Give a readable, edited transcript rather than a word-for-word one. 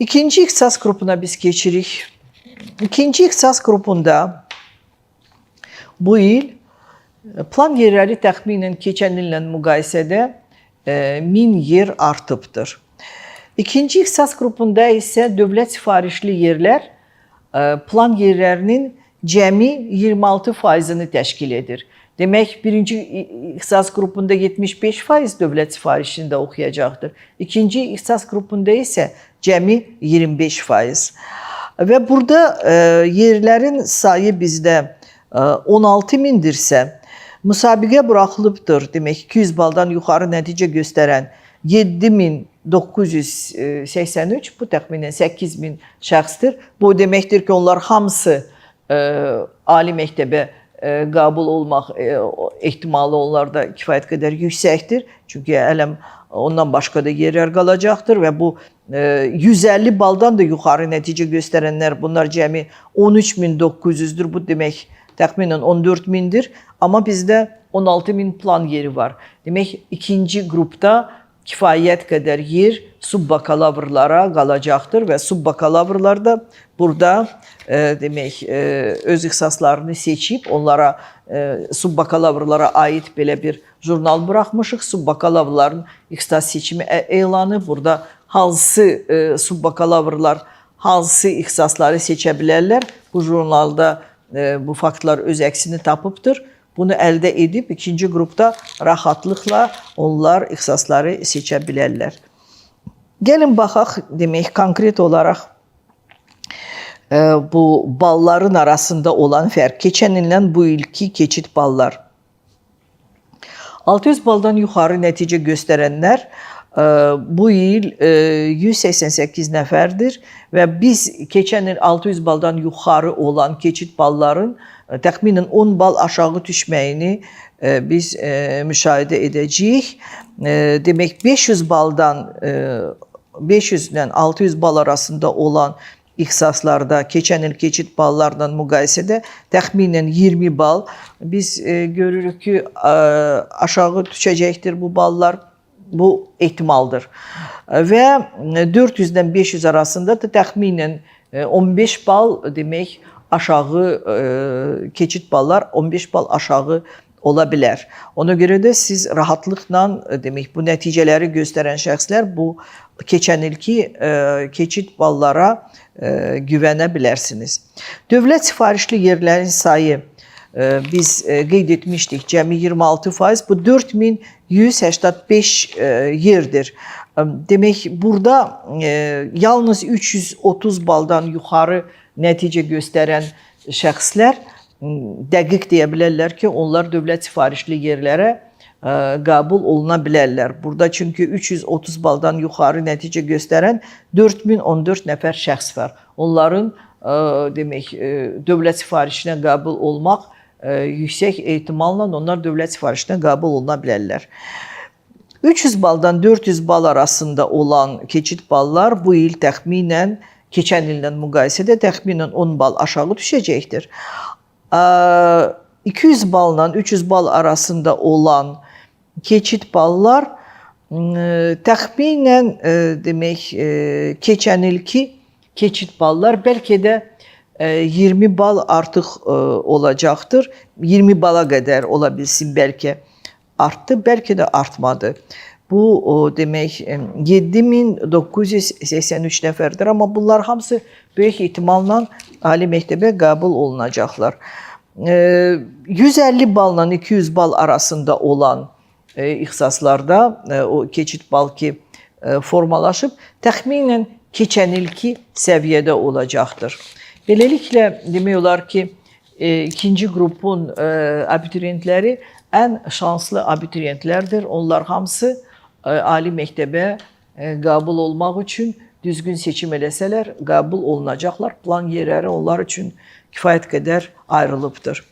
İkinci ixtisas qrupuna biz keçirik. İkinci ixtisas qrupunda bu il plan yerləri təxminən keçən illə müqayisədə 1000 yer artıbdır. İkinci ixtisas qrupunda isə dövlət sifarişli yerlər plan yerlərinin cəmi 26%-ni təşkil edir. Demək, birinci ixtisas qrupunda 75% dövlət sifarişində oxuyacaqdır. İkinci ixtisas qrupunda isə cəmi 25%. Və burada yerlərin sayı bizdə 16 mindirsə, müsabiqə buraxılıbdır. Demək, 200 baldan yuxarı nəticə göstərən 7983, bu təxminən 8000 şəxsdir. Bu deməkdir ki, onlar hamısı ali məktəbə qəbul olmaq ehtimalı onlarda kifayət qədər yüksəkdir. Çünki hələm ondan başqa da yerlər qalacaqdır və bu 150 baldan da yuxarı nəticə göstərənlər, bunlar cəmi 13900-dür. Bu demək təxminən 14000-dir. Amma bizdə 16000 plan yeri var. Demək, ikinci qrupda kifayət qədər yer subbakalavrlara qalacaqdır və subbakalavrlar da burada demək öz ixtisaslarını seçib onlara subbakalavrlara aid belə bir jurnal buraxmışıq. Subbakalavrların ixtisas seçimi elanı, burada hansı subbakalavrlar hansı ixtisasları seçə bilərlər. Bu jurnalda bu faktlar öz əksini tapıbdır. Bunu əldə edib ikinci qrupda rahatlıqla onlar ixtisasları seçə bilərlər. Gəlin baxaq, demək, konkret olaraq bu balların arasında olan fərq. Keçən ildən bu ilki keçid ballar. 600 baldan yuxarı nəticə göstərənlər bu il 188 nəfərdir və biz keçən il 600 baldan yuxarı olan keçid balların təxminən 10 bal aşağı düşməyini biz müşahidə edəcəyik. Demək, 500 ilə 600 bal arasında olan ixtisaslarda keçən il keçid ballarla müqayisədə təxminən 20 bal biz görürük ki, aşağı düşəcəkdir bu ballar. Bu ehtimaldır. Və 400-dən 500 arasında da təxminən 15 bal demək aşağı keçid ballar 15 bal aşağı ola bilər. Ona görə də siz rahatlıqla demək bu nəticələri göstərən şəxslər bu keçən ilki keçid ballara güvənə bilərsiniz. Dövlət sifarişli yerlərin sayı biz qeyd etmişdik, cəmi 26%, bu 4185 yerdir. Demək, burada yalnız 330 baldan yuxarı nəticə göstərən şəxslər dəqiq deyə bilərlər ki, onlar dövlət sifarişli yerlərə qəbul oluna bilərlər. Burada çünki 330 baldan yuxarı nəticə göstərən 4014 nəfər şəxs var. Onların demək, dövlət sifarişinə qəbul olmaq yüksək ehtimalla onlar dövlət sifarişinə qəbul oluna bilərlər. 300 baldan 400 bal arasında olan keçid ballar bu il təxminən keçən illə müqayisədə təxminən 10 bal aşağı düşəcəkdir. 200 balla 300 bal arasında olan keçid ballar təxminən demək keçən ilki keçid ballar bəlkə də 20 bal artıq olacaqdır. 20 bala qədər ola bilsin, bəlkə artdı, bəlkə də artmadı. Bu demək 7983 nəfərdir, amma bunlar hamısı böyük ehtimalla ali məktəbə qəbul olunacaqlar. 150 balla 200 bal arasında olan ixtisaslarda o keçid bal ki formalaşıb, təxminən keçən ilki səviyyədə olacaqdır. Beləliklə demək olar ki, ikinci qrupun abituriyentləri ən şanslı abituriyentlərdir. Onlar hamısı ali məktəbə qəbul olmaq üçün düzgün seçim eləsələr qəbul olunacaqlar. Plan yerləri onlar üçün kifayət qədər ayrılıbdır.